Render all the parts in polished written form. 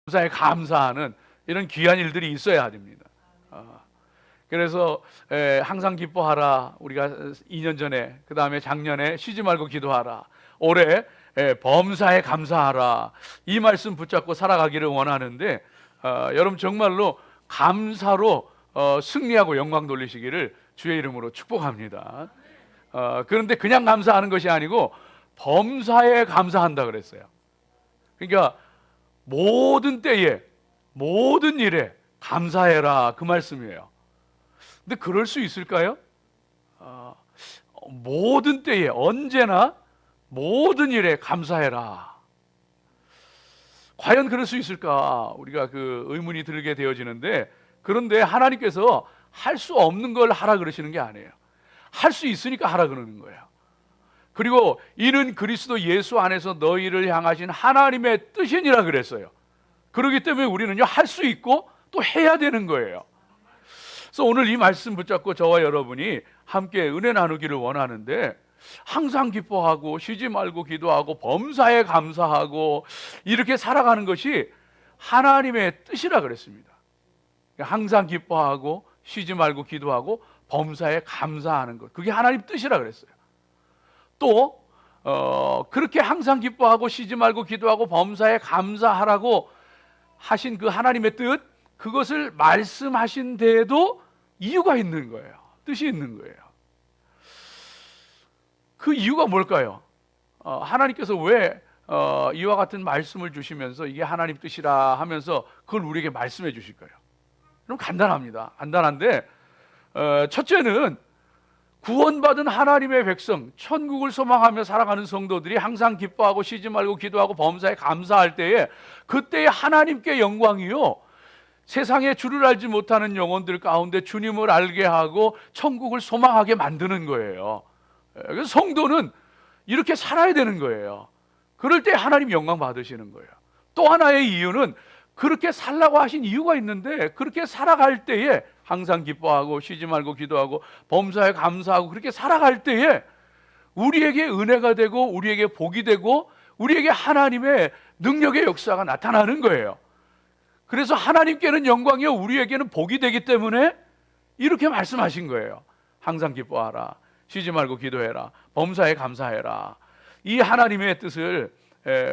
범사에 감사하는 이런 귀한 일들이 있어야 됩니다. 그래서 항상 기뻐하라. 우리가 2년 전에, 그 다음에 작년에 쉬지 말고 기도하라. 올해 범사에 감사하라. 이 말씀 붙잡고 살아가기를 원하는데, 여러분 정말로 감사로 승리하고 영광 돌리시기를 주의 이름으로 축복합니다. 그런데 그냥 감사하는 것이 아니고 범사에 감사한다 그랬어요. 그러니까 모든 때에, 모든 일에 감사해라, 그 말씀이에요. 근데 그럴 수 있을까요? 모든 때에, 언제나 모든 일에 감사해라. 과연 그럴 수 있을까? 우리가 그 의문이 들게 되어지는데, 그런데 하나님께서 할 수 없는 걸 하라 그러시는 게 아니에요. 할 수 있으니까 하라 그러는 거예요. 그리고 이는 그리스도 예수 안에서 너희를 향하신 하나님의 뜻이니라 그랬어요. 그렇기 때문에 우리는요, 할 수 있고 또 해야 되는 거예요. 그래서 오늘 이 말씀 붙잡고 저와 여러분이 함께 은혜 나누기를 원하는데, 항상 기뻐하고 쉬지 말고 기도하고 범사에 감사하고 이렇게 살아가는 것이 하나님의 뜻이라 그랬습니다. 항상 기뻐하고 쉬지 말고 기도하고 범사에 감사하는 것, 그게 하나님 뜻이라 그랬어요. 또 그렇게 항상 기뻐하고 쉬지 말고 기도하고 범사에 감사하라고 하신 그 하나님의 뜻, 그것을 말씀하신 데에도 이유가 있는 거예요. 뜻이 있는 거예요. 그 이유가 뭘까요? 하나님께서 왜 이와 같은 말씀을 주시면서 이게 하나님 뜻이라 하면서 그걸 우리에게 말씀해 주실까요? 그럼 간단합니다. 간단한데, 첫째는 구원받은 하나님의 백성, 천국을 소망하며 살아가는 성도들이 항상 기뻐하고 쉬지 말고 기도하고 범사에 감사할 때에, 그때의 하나님께 영광이요, 세상에 주를 알지 못하는 영혼들 가운데 주님을 알게 하고 천국을 소망하게 만드는 거예요. 그래서 성도는 이렇게 살아야 되는 거예요. 그럴 때 하나님 영광 받으시는 거예요. 또 하나의 이유는, 그렇게 살라고 하신 이유가 있는데, 그렇게 살아갈 때에 항상 기뻐하고 쉬지 말고 기도하고 범사에 감사하고 그렇게 살아갈 때에 우리에게 은혜가 되고 우리에게 복이 되고 우리에게 하나님의 능력의 역사가 나타나는 거예요. 그래서 하나님께는 영광이요 우리에게는 복이 되기 때문에 이렇게 말씀하신 거예요. 항상 기뻐하라, 쉬지 말고 기도해라, 범사에 감사해라. 이 하나님의 뜻을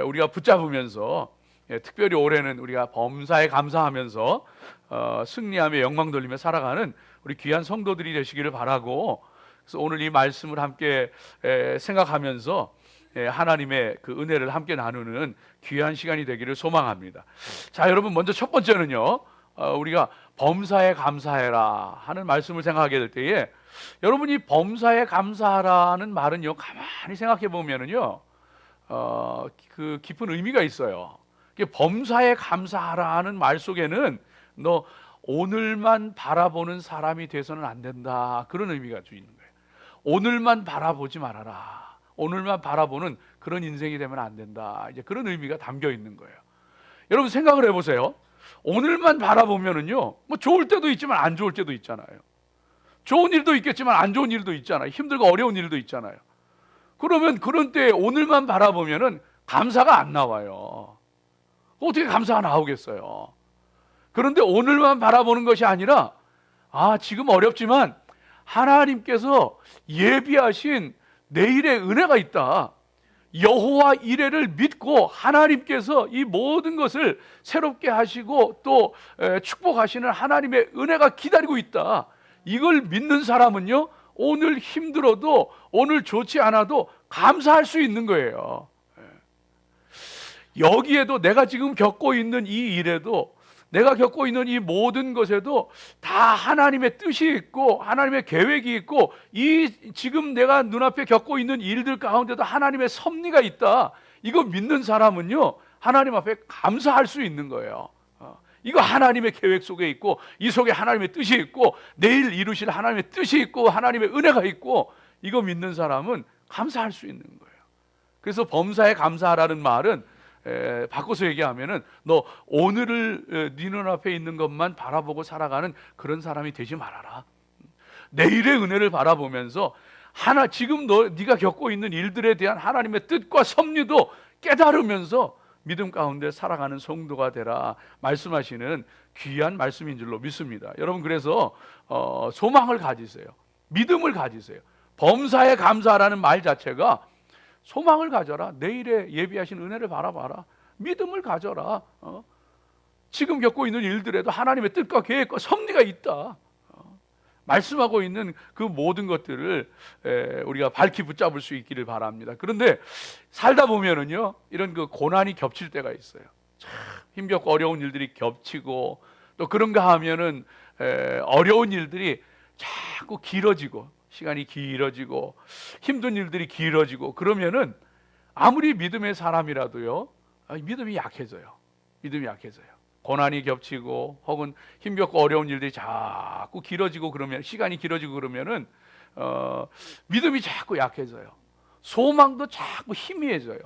우리가 붙잡으면서, 특별히 올해는 우리가 범사에 감사하면서 승리하며 영광 돌리며 살아가는 우리 귀한 성도들이 되시기를 바라고, 그래서 오늘 이 말씀을 함께 생각하면서 하나님의 그 은혜를 함께 나누는 귀한 시간이 되기를 소망합니다. 자, 여러분, 먼저 첫 번째는요, 우리가 범사에 감사해라 하는 말씀을 생각하게 될 때에, 여러분이 범사에 감사하라는 말은요, 가만히 생각해 보면은요, 그 깊은 의미가 있어요. 범사에 감사하라는 말 속에는 너 오늘만 바라보는 사람이 돼서는 안 된다, 그런 의미가 있는 거예요. 오늘만 바라보지 말아라. 오늘만 바라보는 그런 인생이 되면 안 된다, 이제 그런 의미가 담겨 있는 거예요. 여러분 생각을 해보세요. 오늘만 바라보면은요, 뭐 좋을 때도 있지만 안 좋을 때도 있잖아요. 좋은 일도 있겠지만 안 좋은 일도 있잖아요. 힘들고 어려운 일도 있잖아요. 그러면 그런 때 오늘만 바라보면은 감사가 안 나와요. 어떻게 감사가 나오겠어요? 그런데 오늘만 바라보는 것이 아니라, 지금 어렵지만 하나님께서 예비하신 내일의 은혜가 있다. 여호와 이레를 믿고 하나님께서 이 모든 것을 새롭게 하시고 또 축복하시는 하나님의 은혜가 기다리고 있다. 이걸 믿는 사람은요, 오늘 힘들어도 오늘 좋지 않아도 감사할 수 있는 거예요. 여기에도, 내가 지금 겪고 있는 이 일에도, 내가 겪고 있는 이 모든 것에도 다 하나님의 뜻이 있고 하나님의 계획이 있고, 이 지금 내가 눈앞에 겪고 있는 일들 가운데도 하나님의 섭리가 있다. 이거 믿는 사람은요, 하나님 앞에 감사할 수 있는 거예요. 이거 하나님의 계획 속에 있고, 이 속에 하나님의 뜻이 있고, 내일 이루실 하나님의 뜻이 있고 하나님의 은혜가 있고, 이거 믿는 사람은 감사할 수 있는 거예요. 그래서 범사에 감사하라는 말은, 바꿔서 얘기하면은, 너 오늘을 네 눈앞에 있는 것만 바라보고 살아가는 그런 사람이 되지 말아라. 내일의 은혜를 바라보면서 지금 네가 겪고 있는 일들에 대한 하나님의 뜻과 섭리도 깨달으면서 믿음 가운데 살아가는 성도가 되라 말씀하시는 귀한 말씀인 줄로 믿습니다. 여러분, 그래서 소망을 가지세요. 믿음을 가지세요. 범사에 감사하라는 말 자체가 소망을 가져라. 내일에 예비하신 은혜를 바라봐라. 믿음을 가져라. 지금 겪고 있는 일들에도 하나님의 뜻과 계획과 섭리가 있다. 말씀하고 있는 그 모든 것들을 우리가 밝히 붙잡을 수 있기를 바랍니다. 그런데 살다 보면은요, 이런 그 고난이 겹칠 때가 있어요. 참 힘겹고 어려운 일들이 겹치고, 또 그런가 하면은 어려운 일들이 자꾸 길어지고, 시간이 길어지고, 힘든 일들이 길어지고, 그러면은 아무리 믿음의 사람이라도요, 믿음이 약해져요. 믿음이 약해져요. 고난이 겹치고 혹은 힘겹고 어려운 일들이 자꾸 길어지고, 그러면 시간이 길어지고 그러면은 믿음이 자꾸 약해져요. 소망도 자꾸 희미해져요.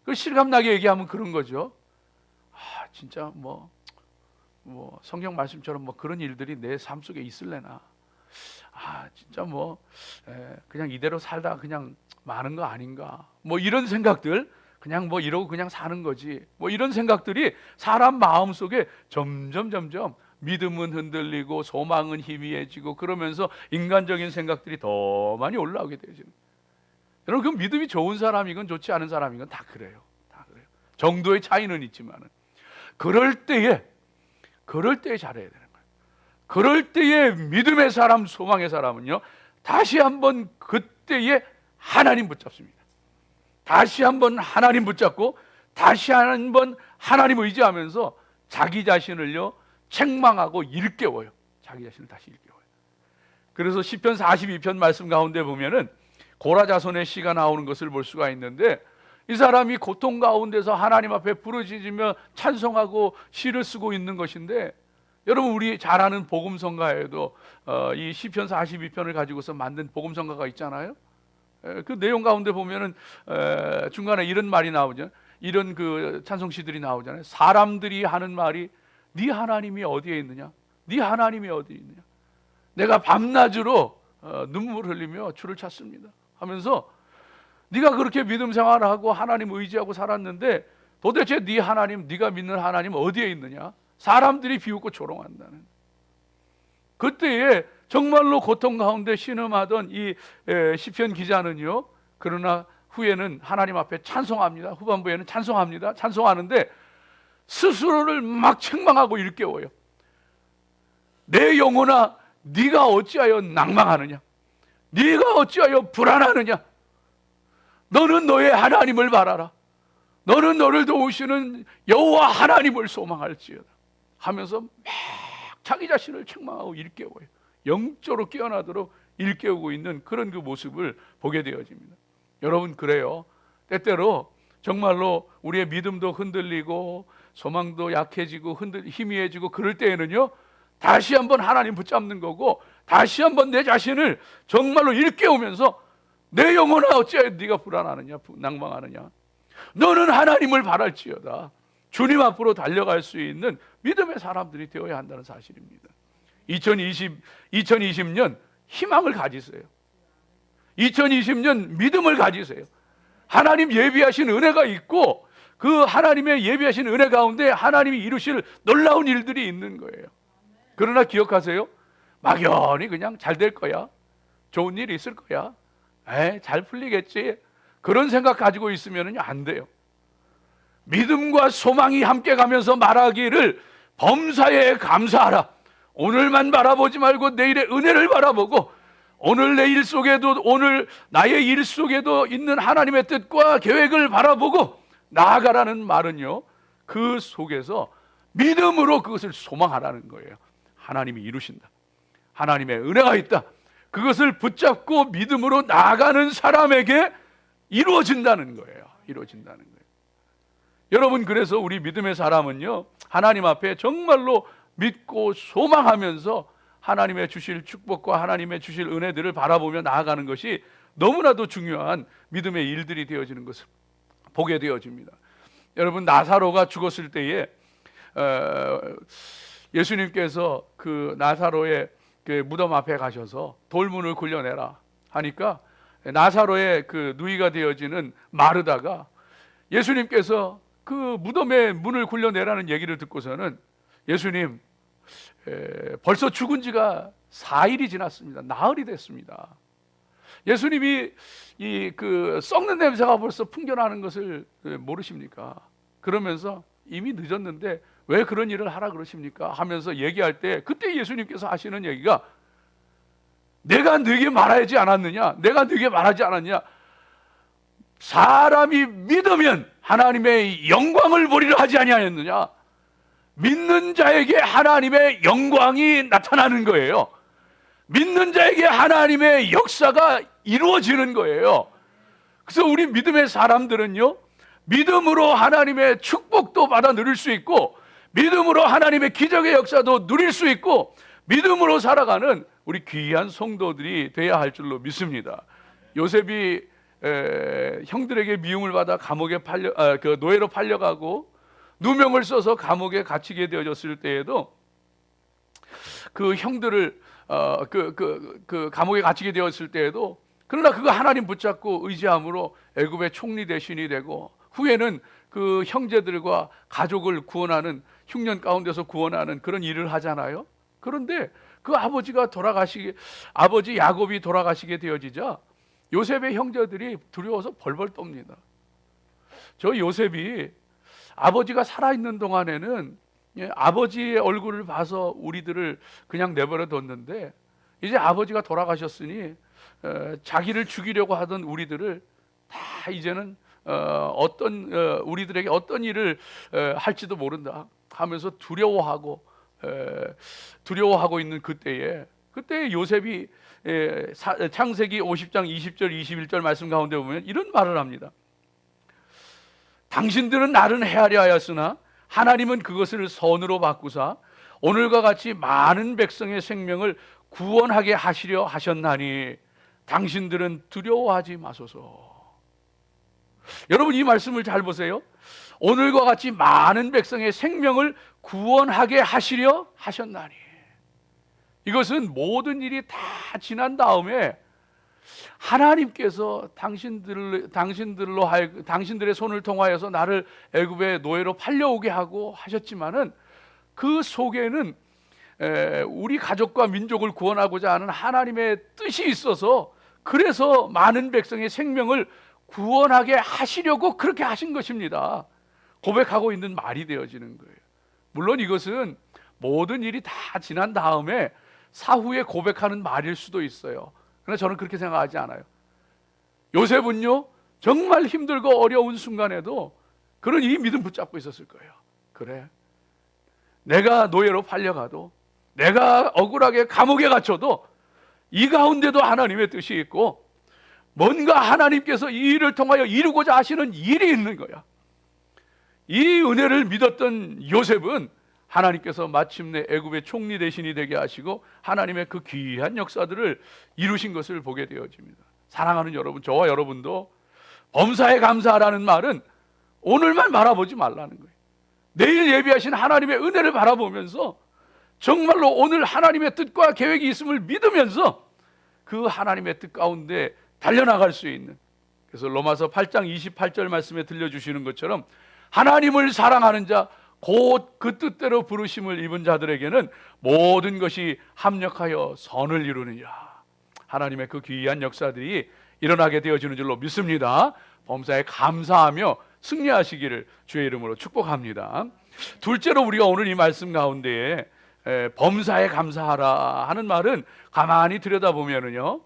그 실감나게 얘기하면 그런 거죠. 진짜 뭐 성경 말씀처럼 뭐 그런 일들이 내 삶 속에 있을래나. 진짜 그냥 이대로 살다가 그냥 마는 거 아닌가. 뭐 이런 생각들, 그냥 뭐 이러고 그냥 사는 거지, 뭐 이런 생각들이 사람 마음 속에 점점 믿음은 흔들리고 소망은 희미해지고, 그러면서 인간적인 생각들이 더 많이 올라오게 되죠. 여러분, 그 믿음이 좋은 사람이건 좋지 않은 사람이건 다 그래요. 다 그래요. 정도의 차이는 있지만은 그럴 때에 잘해야 되는 거예요. 그럴 때에 믿음의 사람, 소망의 사람은요, 다시 한번 그때에 하나님 붙잡습니다. 다시 한번 하나님 붙잡고 다시 한번 하나님 의지하면서 자기 자신을요 책망하고 일깨워요. 자기 자신을 다시 일깨워요. 그래서 시편 42편 말씀 가운데 보면은 고라 자손의 시가 나오는 것을 볼 수가 있는데, 이 사람이 고통 가운데서 하나님 앞에 부르짖으며 찬송하고 시를 쓰고 있는 것인데, 여러분, 우리 잘 아는 복음성가에도 이 시편 42편을 가지고서 만든 복음성가가 있잖아요. 그 내용 가운데 보면은 중간에 이런 말이 나오죠. 이런 그 찬송시들이 나오잖아요. 사람들이 하는 말이 네 하나님이 어디에 있느냐? 네 하나님이 어디에 있느냐? 내가 밤낮으로 눈물 흘리며 주를 찾습니다 하면서, 네가 그렇게 믿음 생활을 하고 하나님 의지하고 살았는데 도대체 네 하나님, 네가 믿는 하나님 어디에 있느냐? 사람들이 비웃고 조롱한다는. 그때에 정말로 고통 가운데 신음하던 이 시편 기자는요, 그러나 후에는 하나님 앞에 찬송합니다. 후반부에는 찬송합니다. 찬송하는데 스스로를 막 책망하고 일깨워요. 내 영혼아, 네가 어찌하여 낭망하느냐? 네가 어찌하여 불안하느냐? 너는 너의 하나님을 바라라. 너는 너를 도우시는 여호와 하나님을 소망할지어다 하면서 막 자기 자신을 책망하고 일깨워요. 영적으로 깨어나도록 일깨우고 있는 그런 그 모습을 보게 되어집니다. 여러분, 그래요. 때때로 정말로 우리의 믿음도 흔들리고 소망도 약해지고 희미해지고, 그럴 때에는요, 다시 한번 하나님 붙잡는 거고, 다시 한번 내 자신을 정말로 일깨우면서 내 영혼아 어찌하여 네가 불안하느냐, 낭망하느냐? 너는 하나님을 바랄지어다. 주님 앞으로 달려갈 수 있는 믿음의 사람들이 되어야 한다는 사실입니다. 2020년 희망을 가지세요. 2020년 믿음을 가지세요. 하나님 예비하신 은혜가 있고, 그 하나님의 예비하신 은혜 가운데 하나님이 이루실 놀라운 일들이 있는 거예요. 그러나 기억하세요. 막연히 그냥 잘 될 거야, 좋은 일이 있을 거야, 잘 풀리겠지, 그런 생각 가지고 있으면 안 돼요. 믿음과 소망이 함께 가면서 말하기를 범사에 감사하라. 오늘만 바라보지 말고 내일의 은혜를 바라보고, 오늘 내 일 속에도, 오늘 나의 일 속에도 있는 하나님의 뜻과 계획을 바라보고 나아가라는 말은요, 그 속에서 믿음으로 그것을 소망하라는 거예요. 하나님이 이루신다, 하나님의 은혜가 있다, 그것을 붙잡고 믿음으로 나아가는 사람에게 이루어진다는 거예요. 이루어진다는 거예요. 여러분, 그래서 우리 믿음의 사람은요, 하나님 앞에 정말로 믿고 소망하면서 하나님의 주실 축복과 하나님의 주실 은혜들을 바라보며 나아가는 것이 너무나도 중요한 믿음의 일들이 되어지는 것을 보게 되어집니다. 여러분, 나사로가 죽었을 때에 예수님께서 그 나사로의 그 무덤 앞에 가셔서 돌문을 굴려내라 하니까, 나사로의 그 누이가 되어지는 마르다가 예수님께서 그 무덤에 문을 굴려내라는 얘기를 듣고서는 예수님, 벌써 죽은 지가 4일이 지났습니다. 나흘이 됐습니다. 예수님이 이 그 썩는 냄새가 벌써 풍겨나는 것을 모르십니까? 그러면서 이미 늦었는데 왜 그런 일을 하라 그러십니까? 하면서 얘기할 때 그때 예수님께서 하시는 얘기가 내가 네게 말하지 않았느냐? 내가 네게 말하지 않았냐? 사람이 믿으면 하나님의 영광을 보리라 하지 아니하였느냐? 믿는 자에게 하나님의 영광이 나타나는 거예요. 믿는 자에게 하나님의 역사가 이루어지는 거예요. 그래서 우리 믿음의 사람들은요, 믿음으로 하나님의 축복도 받아 누릴 수 있고, 믿음으로 하나님의 기적의 역사도 누릴 수 있고, 믿음으로 살아가는 우리 귀한 성도들이 돼야 할 줄로 믿습니다. 요셉이 형들에게 미움을 받아 감옥에 노예로 팔려가고 누명을 써서 감옥에 갇히게 되어졌을 때에도 그 형들을 그 감옥에 갇히게 되었을 때에도 그러나 그거 하나님 붙잡고 의지함으로 애굽의 총리 대신이 되고 후에는 그 형제들과 가족을 구원하는 흉년 가운데서 구원하는 그런 일을 하잖아요. 그런데 그 아버지 야곱이 돌아가시게 되어지자 요셉의 형제들이 두려워서 벌벌 떱니다. 저 요셉이 아버지가 살아있는 동안에는 아버지의 얼굴을 봐서 우리들을 그냥 내버려 뒀는데 이제 아버지가 돌아가셨으니 자기를 죽이려고 하던 우리들을 다 이제는 우리들에게 어떤 일을 할지도 모른다 하면서 두려워하고 있는 그때 요셉이 창세기 50장 20절 21절 말씀 가운데 보면 이런 말을 합니다. 당신들은 나를 해하려 하였으나 하나님은 그것을 선으로 바꾸사 오늘과 같이 많은 백성의 생명을 구원하게 하시려 하셨나니 당신들은 두려워하지 마소서. 여러분 이 말씀을 잘 보세요. 오늘과 같이 많은 백성의 생명을 구원하게 하시려 하셨나니, 이것은 모든 일이 다 지난 다음에 하나님께서 당신들의 손을 통하여서 나를 애굽의 노예로 팔려오게 하고 하셨지만은 그 속에는 우리 가족과 민족을 구원하고자 하는 하나님의 뜻이 있어서 그래서 많은 백성의 생명을 구원하게 하시려고 그렇게 하신 것입니다. 고백하고 있는 말이 되어지는 거예요. 물론 이것은 모든 일이 다 지난 다음에 사후에 고백하는 말일 수도 있어요. 그러나 저는 그렇게 생각하지 않아요. 요셉은요 정말 힘들고 어려운 순간에도 그런 이 믿음 붙잡고 있었을 거예요. 그래, 내가 노예로 팔려가도 내가 억울하게 감옥에 갇혀도 이 가운데도 하나님의 뜻이 있고 뭔가 하나님께서 이 일을 통하여 이루고자 하시는 일이 있는 거야. 이 은혜를 믿었던 요셉은 하나님께서 마침내 애굽의 총리 대신이 되게 하시고 하나님의 그 귀한 역사들을 이루신 것을 보게 되어집니다. 사랑하는 여러분, 저와 여러분도 범사에 감사하라는 말은 오늘만 바라보지 말라는 거예요. 내일 예비하신 하나님의 은혜를 바라보면서 정말로 오늘 하나님의 뜻과 계획이 있음을 믿으면서 그 하나님의 뜻 가운데 달려나갈 수 있는, 그래서 로마서 8장 28절 말씀에 들려주시는 것처럼 하나님을 사랑하는 자 곧 그 뜻대로 부르심을 입은 자들에게는 모든 것이 합력하여 선을 이루느니라. 하나님의 그 귀한 역사들이 일어나게 되어지는 줄로 믿습니다. 범사에 감사하며 승리하시기를 주의 이름으로 축복합니다. 둘째로 우리가 오늘 이 말씀 가운데에 범사에 감사하라 하는 말은 가만히 들여다보면은요,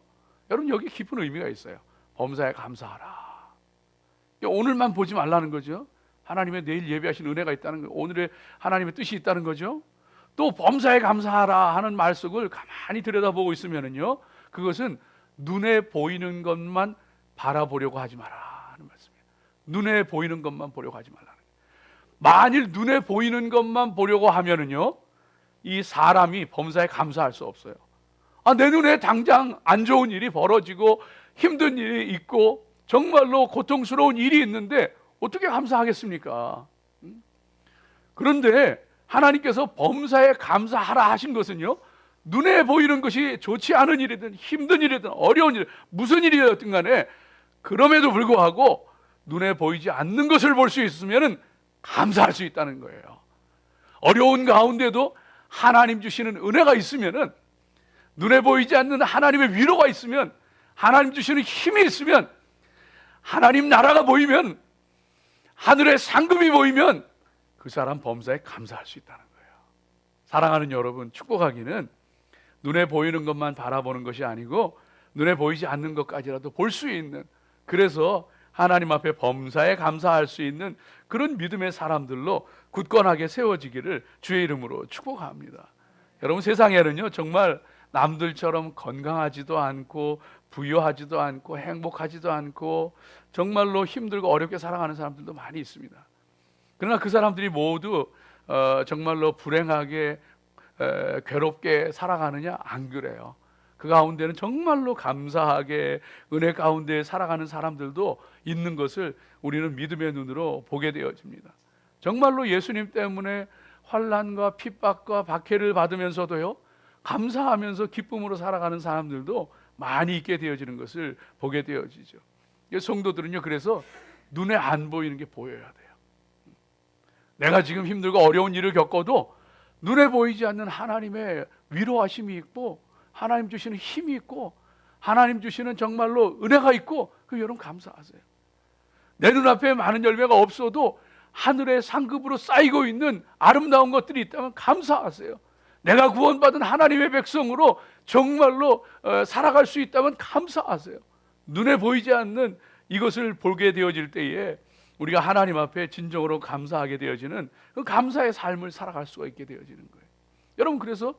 여러분 여기 깊은 의미가 있어요. 범사에 감사하라. 오늘만 보지 말라는 거죠. 하나님의 내일 예비하신 은혜가 있다는 거, 오늘의 하나님의 뜻이 있다는 거죠. 또 범사에 감사하라 하는 말 속을 가만히 들여다보고 있으면은요, 그것은 눈에 보이는 것만 바라보려고 하지 마라 하는 말씀이에요. 눈에 보이는 것만 보려고 하지 말라는 거예요. 만일 눈에 보이는 것만 보려고 하면은요, 이 사람이 범사에 감사할 수 없어요. 내 눈에 당장 안 좋은 일이 벌어지고 힘든 일이 있고 정말로 고통스러운 일이 있는데 어떻게 감사하겠습니까? 그런데 하나님께서 범사에 감사하라 하신 것은요, 눈에 보이는 것이 좋지 않은 일이든 힘든 일이든 어려운 일, 무슨 일이었든 간에 그럼에도 불구하고 눈에 보이지 않는 것을 볼 수 있으면 감사할 수 있다는 거예요. 어려운 가운데도 하나님 주시는 은혜가 있으면은, 눈에 보이지 않는 하나님의 위로가 있으면, 하나님 주시는 힘이 있으면, 하나님 나라가 보이면, 하늘의 상급이 보이면 그 사람 범사에 감사할 수 있다는 거예요. 사랑하는 여러분, 축복하기는 눈에 보이는 것만 바라보는 것이 아니고 눈에 보이지 않는 것까지라도 볼 수 있는, 그래서 하나님 앞에 범사에 감사할 수 있는 그런 믿음의 사람들로 굳건하게 세워지기를 주의 이름으로 축복합니다. 여러분, 세상에는요 정말 남들처럼 건강하지도 않고 부유하지도 않고 행복하지도 않고 정말로 힘들고 어렵게 살아가는 사람들도 많이 있습니다. 그러나 그 사람들이 모두 정말로 불행하게 괴롭게 살아가느냐? 안 그래요. 그 가운데는 정말로 감사하게 은혜 가운데 살아가는 사람들도 있는 것을 우리는 믿음의 눈으로 보게 되어집니다. 정말로 예수님 때문에 환난과 핍박과 박해를 받으면서도요 감사하면서 기쁨으로 살아가는 사람들도 많이 있게 되어지는 것을 보게 되어지죠. 성도들은요, 그래서 눈에 안 보이는 게 보여야 돼요. 내가 지금 힘들고 어려운 일을 겪어도 눈에 보이지 않는 하나님의 위로하심이 있고, 하나님 주시는 힘이 있고, 하나님 주시는 정말로 은혜가 있고, 그 여러분 감사하세요. 내 눈앞에 많은 열매가 없어도 하늘의 상급으로 쌓이고 있는 아름다운 것들이 있다면 감사하세요. 내가 구원받은 하나님의 백성으로 정말로 살아갈 수 있다면 감사하세요. 눈에 보이지 않는 이것을 보게 되어질 때에 우리가 하나님 앞에 진정으로 감사하게 되어지는 그 감사의 삶을 살아갈 수가 있게 되어지는 거예요. 여러분, 그래서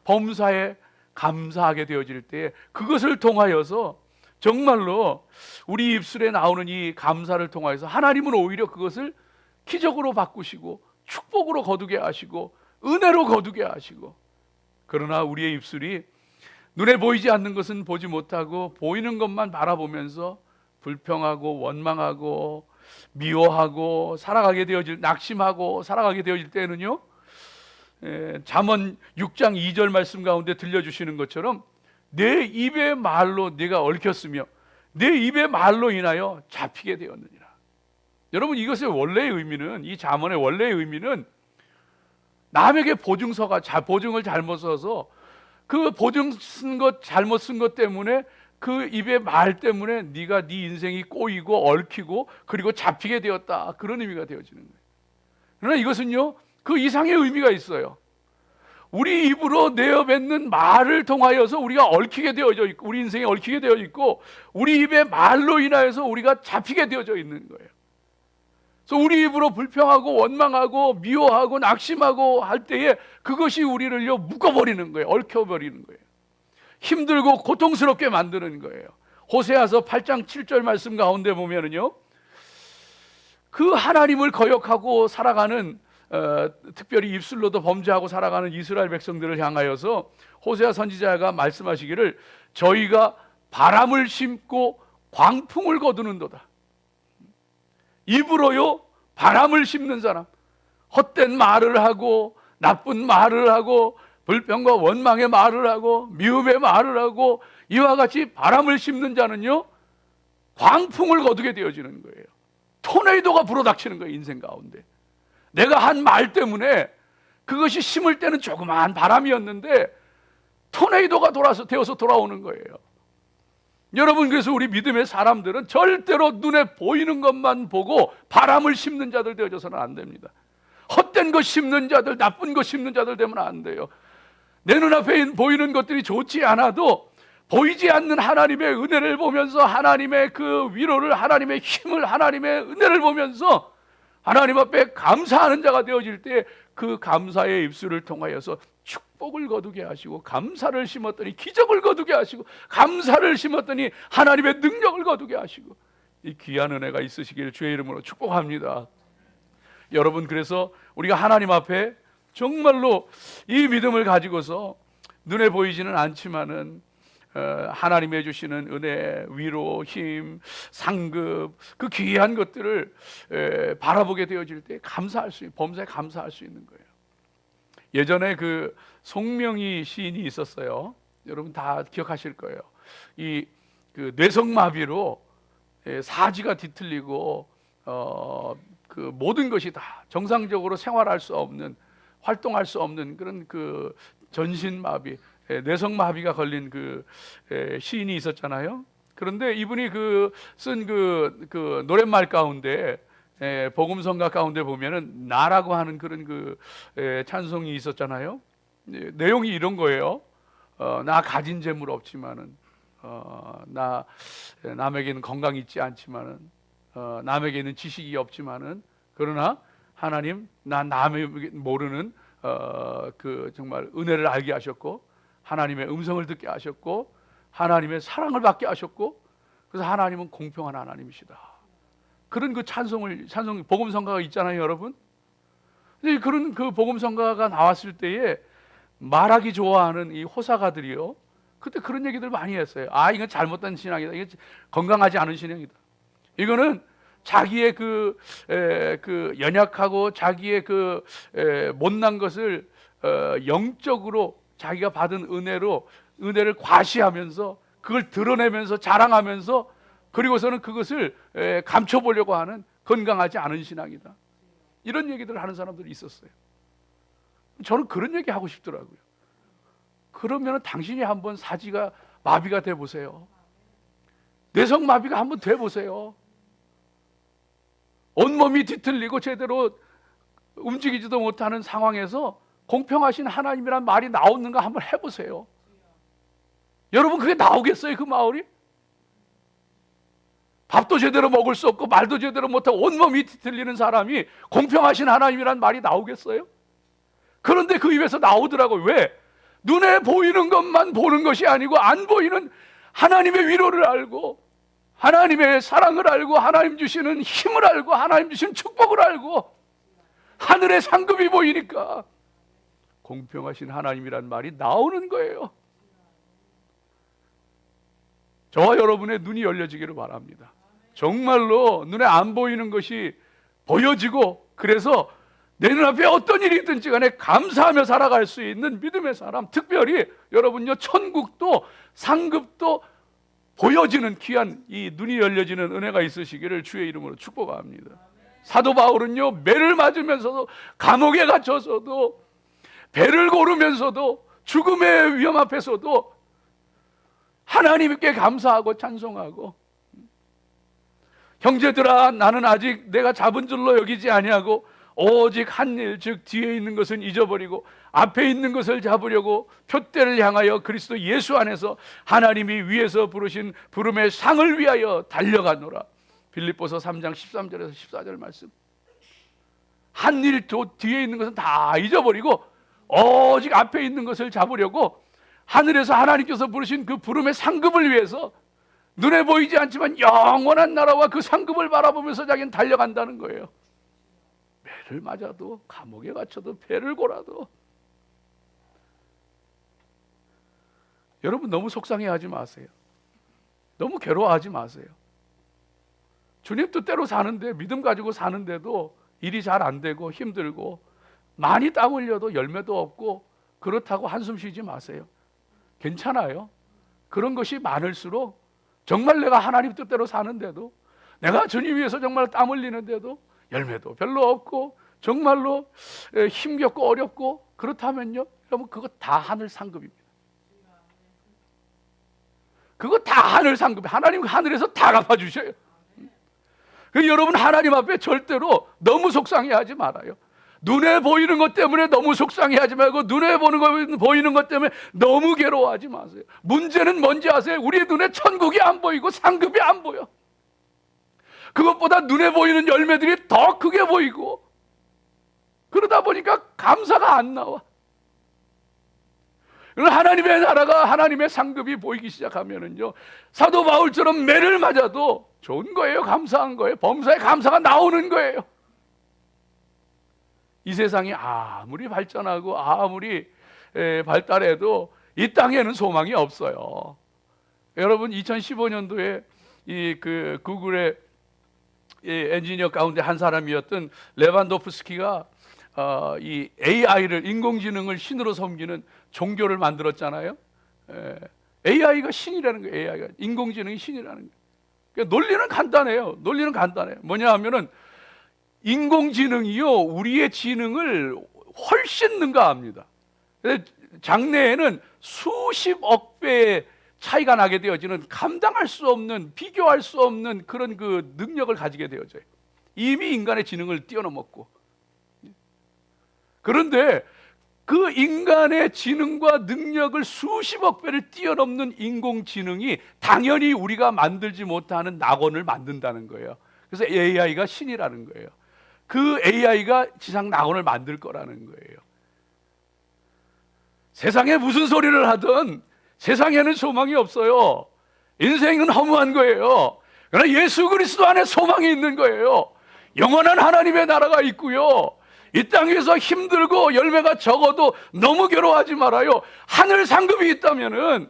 범사에 감사하게 되어질 때에 그것을 통하여서 정말로 우리 입술에 나오는 이 감사를 통하여서 하나님은 오히려 그것을 기적으로 바꾸시고 축복으로 거두게 하시고 은혜로 거두게 하시고, 그러나 우리의 입술이 눈에 보이지 않는 것은 보지 못하고 보이는 것만 바라보면서 불평하고 원망하고 미워하고 살아가게 되어질, 낙심하고 살아가게 되어질 때는요, 잠언 6장 2절 말씀 가운데 들려주시는 것처럼 내 입의 말로 네가 얽혔으며 내 입의 말로 인하여 잡히게 되었느니라. 여러분, 이것의 원래의 의미는, 이 잠언의 원래의 의미는 남에게 보증을 잘못 써서 그 보증 쓴 것, 잘못 쓴 것 때문에 그 입의 말 때문에 네가 네 인생이 꼬이고 얽히고 그리고 잡히게 되었다, 그런 의미가 되어지는 거예요. 그러나 이것은요 그 이상의 의미가 있어요. 우리 입으로 내어뱉는 말을 통하여서 우리가 얽히게 되어져 있고, 우리 인생이 얽히게 되어 있고, 우리 입의 말로 인하여서 우리가 잡히게 되어져 있는 거예요. 그래서 우리 입으로 불평하고 원망하고 미워하고 낙심하고 할 때에 그것이 우리를요 묶어버리는 거예요. 얽혀버리는 거예요. 힘들고 고통스럽게 만드는 거예요. 호세아서 8장 7절 말씀 가운데 보면은요, 그 하나님을 거역하고 살아가는 특별히 입술로도 범죄하고 살아가는 이스라엘 백성들을 향하여서 호세아 선지자가 말씀하시기를 저희가 바람을 심고 광풍을 거두는도다. 입으로요 바람을 심는 사람, 헛된 말을 하고 나쁜 말을 하고 불평과 원망의 말을 하고 미움의 말을 하고 이와 같이 바람을 심는 자는요 광풍을 거두게 되어지는 거예요. 토네이도가 불어닥치는 거예요. 인생 가운데 내가 한 말 때문에 그것이 심을 때는 조그마한 바람이었는데 토네이도가 되어서 돌아오는 거예요. 여러분, 그래서 우리 믿음의 사람들은 절대로 눈에 보이는 것만 보고 바람을 심는 자들 되어져서는 안 됩니다. 헛된 것 심는 자들, 나쁜 것 심는 자들 되면 안 돼요. 내 눈앞에 보이는 것들이 좋지 않아도 보이지 않는 하나님의 은혜를 보면서, 하나님의 그 위로를, 하나님의 힘을, 하나님의 은혜를 보면서 하나님 앞에 감사하는 자가 되어질 때 그 감사의 입술을 통하여서 축복을 거두게 하시고, 감사를 심었더니 기적을 거두게 하시고, 감사를 심었더니 하나님의 능력을 거두게 하시고, 이 귀한 은혜가 있으시길 주의 이름으로 축복합니다. 여러분, 그래서 우리가 하나님 앞에 정말로 이 믿음을 가지고서 눈에 보이지는 않지만은 하나님이 주시는 은혜, 위로, 힘, 상급, 그 귀한 것들을 바라보게 되어질 때 감사할 수 있는, 범사에 감사할 수 있는 거예요. 예전에 그 송명희 시인이 있었어요. 여러분 다 기억하실 거예요. 이 그 뇌성마비로 사지가 뒤틀리고 그 모든 것이 다 정상적으로 생활할 수 없는, 활동할 수 없는 그런 그 전신마비, 뇌성마비가 걸린 그 시인이 있었잖아요. 그런데 이분이 쓴 그 노랫말 가운데, 복음성가 가운데 보면은 나라고 하는 그런 찬송이 있었잖아요. 내용이 이런 거예요. 나 가진 재물 없지만은, 나 남에게는 건강이 있지 않지만은, 남에게는 지식이 없지만은, 그러나 하나님, 나 남에게 모르는 정말 은혜를 알게 하셨고, 하나님의 음성을 듣게 하셨고, 하나님의 사랑을 받게 하셨고, 그래서 하나님은 공평한 하나님이시다. 그런 찬송 복음성가가 있잖아요, 여러분. 근데 그런 복음성가가 나왔을 때에 말하기 좋아하는 이 호사가들이요, 그때 그런 얘기들 많이 했어요. 이건 잘못된 신앙이다. 이게 건강하지 않은 신앙이다. 이거는 자기의 연약하고 자기의 못난 것을 영적으로 자기가 받은 은혜를 과시하면서 그걸 드러내면서 자랑하면서, 그리고서는 그것을 감춰보려고 하는 건강하지 않은 신앙이다. 이런 얘기들을 하는 사람들이 있었어요. 저는 그런 얘기 하고 싶더라고요. 그러면 당신이 한번 사지가 마비가 돼 보세요. 뇌성 마비가 한번 돼 보세요. 온몸이 뒤틀리고 제대로 움직이지도 못하는 상황에서 공평하신 하나님이란 말이 나오는가 한번 해보세요. 여러분, 그게 나오겠어요? 그 마을이? 밥도 제대로 먹을 수 없고 말도 제대로 못하고 온몸이 뒤틀리는 사람이 공평하신 하나님이란 말이 나오겠어요? 그런데 그 입에서 나오더라고요. 왜? 눈에 보이는 것만 보는 것이 아니고 안 보이는 하나님의 위로를 알고, 하나님의 사랑을 알고, 하나님 주시는 힘을 알고, 하나님 주시는 축복을 알고, 하늘의 상급이 보이니까 공평하신 하나님이란 말이 나오는 거예요. 저와 여러분의 눈이 열려지기를 바랍니다. 정말로 눈에 안 보이는 것이 보여지고, 그래서 내 눈앞에 어떤 일이 있든지 간에 감사하며 살아갈 수 있는 믿음의 사람, 특별히 여러분요, 천국도 상급도 보여지는 귀한 이 눈이 열려지는 은혜가 있으시기를 주의 이름으로 축복합니다. 사도 바울은요, 매를 맞으면서도, 감옥에 갇혀서도, 배를 고르면서도, 죽음의 위험 앞에서도 하나님께 감사하고 찬송하고, 형제들아, 나는 아직 내가 잡은 줄로 여기지 아니하고 오직 한 일, 즉 뒤에 있는 것은 잊어버리고 앞에 있는 것을 잡으려고 표대를 향하여 그리스도 예수 안에서 하나님이 위에서 부르신 부름의 상을 위하여 달려가노라. 빌립보서 3장 13절에서 14절 말씀. 한 일, 뒤에 있는 것은 다 잊어버리고 오직 앞에 있는 것을 잡으려고 하늘에서 하나님께서 부르신 그 부름의 상급을 위해서 눈에 보이지 않지만 영원한 나라와 그 상급을 바라보면서 자기는 달려간다는 거예요. 매를 맞아도, 감옥에 갇혀도, 배를 골아도. 여러분, 너무 속상해하지 마세요. 너무 괴로워하지 마세요. 주님 뜻대로 사는데, 믿음 가지고 사는데도 일이 잘 안 되고 힘들고 많이 땀 흘려도 열매도 없고 그렇다고 한숨 쉬지 마세요. 괜찮아요. 그런 것이 많을수록, 정말 내가 하나님 뜻대로 사는데도, 내가 주님 위해서 정말 땀 흘리는데도 열매도 별로 없고 정말로 힘겹고 어렵고 그렇다면요, 여러분, 그거 다 하늘 상급입니다. 그거 다 하늘 상급. 하나님 하늘에서 다 갚아주셔요. 여러분, 하나님 앞에 절대로 너무 속상해하지 말아요. 눈에 보이는 것 때문에 너무 속상해하지 말고, 눈에 보이는 것 때문에 너무 괴로워하지 마세요. 문제는 뭔지 아세요? 우리 눈에 천국이 안 보이고 상급이 안 보여. 그것보다 눈에 보이는 열매들이 더 크게 보이고, 그러다 보니까 감사가 안 나와. 하나님의 나라가, 하나님의 상급이 보이기 시작하면은요, 사도 바울처럼 매를 맞아도 좋은 거예요. 감사한 거예요. 범사에 감사가 나오는 거예요. 이 세상이 아무리 발전하고 아무리 발달해도 이 땅에는 소망이 없어요. 여러분, 2015년도에 구글의 엔지니어 가운데 한 사람이었던 레반도프스키가 이 AI를, 인공지능을 신으로 섬기는 종교를 만들었잖아요. AI가 신이라는 거예요. AI가, 인공지능이 신이라는 거예요. 그러니까 논리는 간단해요. 논리는 간단해요. 뭐냐 하면은 인공지능이요, 우리의 지능을 훨씬 능가합니다. 장래에는 수십억 배의 차이가 나게 되어지는, 감당할 수 없는, 비교할 수 없는 그런 그 능력을 가지게 되어져요. 이미 인간의 지능을 뛰어넘었고. 그런데 그 인간의 지능과 능력을 수십억 배를 뛰어넘는 인공지능이 당연히 우리가 만들지 못하는 낙원을 만든다는 거예요. 그래서 AI가 신이라는 거예요. 그 AI가 지상 낙원을 만들 거라는 거예요. 세상에 무슨 소리를 하든 세상에는 소망이 없어요. 인생은 허무한 거예요. 그러나 예수 그리스도 안에 소망이 있는 거예요. 영원한 하나님의 나라가 있고요, 이 땅에서 힘들고 열매가 적어도 너무 괴로워하지 말아요. 하늘 상급이 있다면은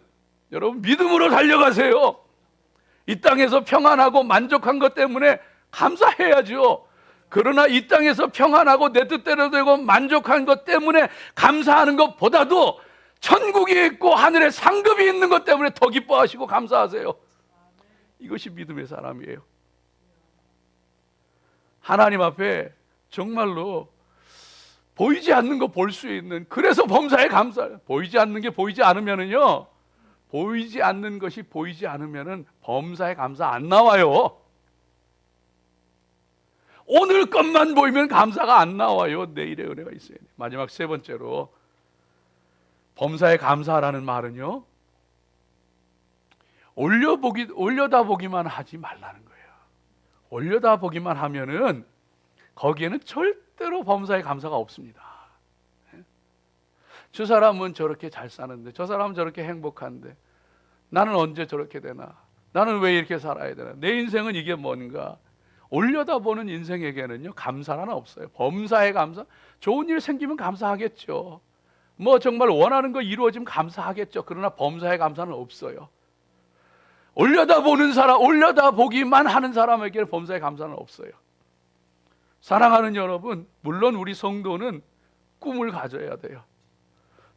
여러분 믿음으로 달려가세요. 이 땅에서 평안하고 만족한 것 때문에 감사해야죠. 그러나 이 땅에서 평안하고 내 뜻대로 되고 만족한 것 때문에 감사하는 것보다도 천국이 있고 하늘에 상급이 있는 것 때문에 더 기뻐하시고 감사하세요. 이것이 믿음의 사람이에요. 하나님 앞에 정말로 보이지 않는 거 볼 수 있는, 그래서 범사에 감사해요. 보이지 않는 게 보이지 않으면은요, 보이지 않는 것이 보이지 않으면은 범사에 감사 안 나와요. 오늘 것만 보이면 감사가 안 나와요. 내일의 은혜가 있어야 돼요. 마지막 세 번째로, 범사에 감사라는 말은요, 올려다보기만 하지 말라는 거예요. 올려다보기만 하면은 거기에는 절대로 범사에 감사가 없습니다. 저 사람은 저렇게 잘 사는데, 저 사람은 저렇게 행복한데 나는 언제 저렇게 되나, 나는 왜 이렇게 살아야 되나, 내 인생은 이게 뭔가. 올려다보는 인생에게는요, 감사는 없어요. 범사에 감사, 좋은 일 생기면 감사하겠죠. 뭐 정말 원하는 거 이루어지면 감사하겠죠. 그러나 범사에 감사는 없어요. 올려다보는 사람, 올려다보기만 하는 사람에게는 범사에 감사는 없어요. 사랑하는 여러분, 물론 우리 성도는 꿈을 가져야 돼요.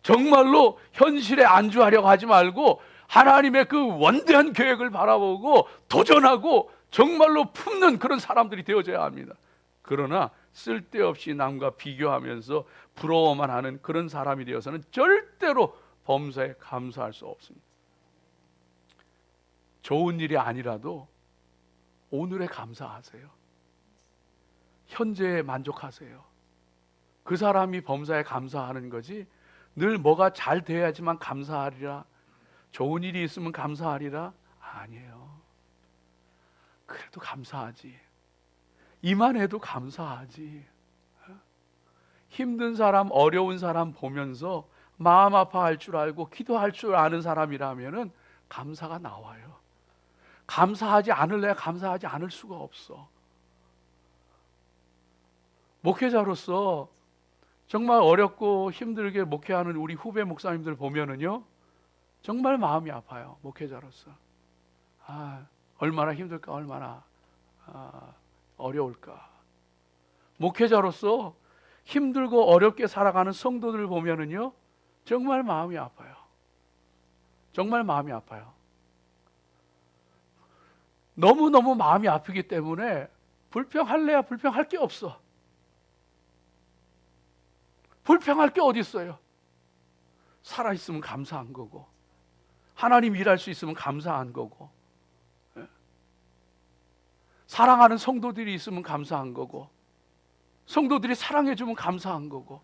정말로 현실에 안주하려고 하지 말고 하나님의 그 원대한 계획을 바라보고 도전하고 정말로 품는 그런 사람들이 되어져야 합니다. 그러나 쓸데없이 남과 비교하면서 부러워만 하는 그런 사람이 되어서는 절대로 범사에 감사할 수 없습니다. 좋은 일이 아니라도 오늘에 감사하세요. 현재에 만족하세요. 그 사람이 범사에 감사하는 거지, 늘 뭐가 잘 돼야지만 감사하리라, 좋은 일이 있으면 감사하리라, 아니에요. 그래도 감사하지. 이만해도 감사하지. 힘든 사람, 어려운 사람 보면서 마음 아파할 줄 알고 기도할 줄 아는 사람이라면은 감사가 나와요. 감사하지 않을래 감사하지 않을 수가 없어. 목회자로서 정말 어렵고 힘들게 목회하는 우리 후배 목사님들 보면은요, 정말 마음이 아파요. 목회자로서 얼마나 힘들까, 얼마나 어려울까. 목회자로서 힘들고 어렵게 살아가는 성도들 보면은요, 정말 마음이 아파요. 정말 마음이 아파요. 너무너무 마음이 아프기 때문에 불평할래야 불평할 게 없어. 불평할 게 어디 있어요? 살아있으면 감사한 거고, 하나님 일할 수 있으면 감사한 거고, 사랑하는 성도들이 있으면 감사한 거고, 성도들이 사랑해 주면 감사한 거고.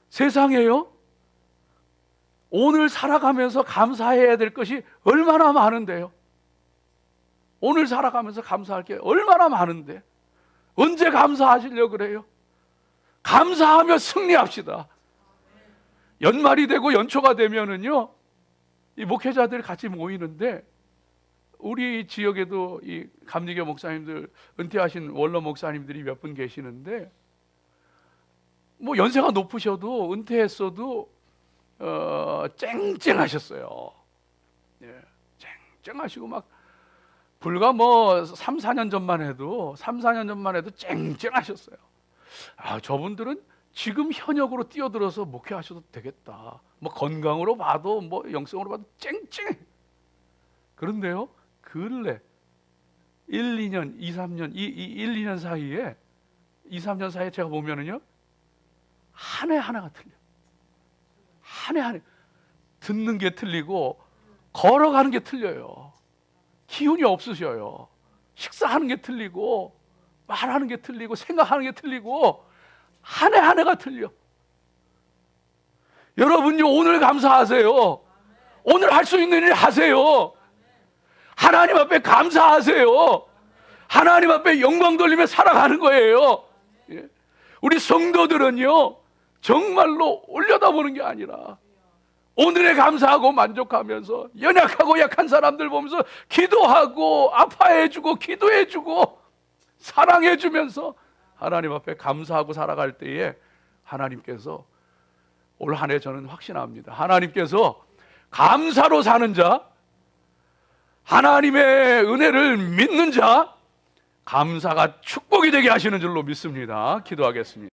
세상에요, 오늘 살아가면서 감사해야 될 것이 얼마나 많은데요. 오늘 살아가면서 감사할 게 얼마나 많은데 언제 감사하시려고 그래요? 감사하며 승리합시다. 연말이 되고 연초가 되면은요, 이 목회자들이 같이 모이는데, 우리 지역에도 이 감리교 목사님들, 은퇴하신 원로 목사님들이 몇 분 계시는데, 뭐 연세가 높으셔도 은퇴했어도 쨍쨍하셨어요. 예, 쨍쨍하시고 막 불과 뭐 3, 4년 전만 해도 쨍쨍하셨어요. 저분들은 지금 현역으로 뛰어들어서 목회하셔도 되겠다. 뭐 건강으로 봐도 뭐 영성으로 봐도 쨍쨍해. 그런데요, 근래 1, 2년, 2, 3년, 1, 2년 사이에 2, 3년 사이에 제가 보면은요, 한 해 하나가 틀려. 한 해 듣는 게 틀리고 걸어가는 게 틀려요. 기운이 없으셔요. 식사하는 게 틀리고 말하는 게 틀리고 생각하는 게 틀리고 한 해 한 해가 틀려. 여러분요, 오늘 감사하세요. 오늘 할 수 있는 일 하세요. 하나님 앞에 감사하세요. 하나님 앞에 영광 돌리며 살아가는 거예요. 예. 우리 성도들은요, 정말로 올려다보는 게 아니라 오늘에 감사하고 만족하면서 연약하고 약한 사람들 보면서 기도하고 아파해주고 기도해주고 사랑해주면서 하나님 앞에 감사하고 살아갈 때에 하나님께서 올 한 해 저는 확신합니다. 하나님께서 감사로 사는 자, 하나님의 은혜를 믿는 자, 감사가 축복이 되게 하시는 줄로 믿습니다. 기도하겠습니다.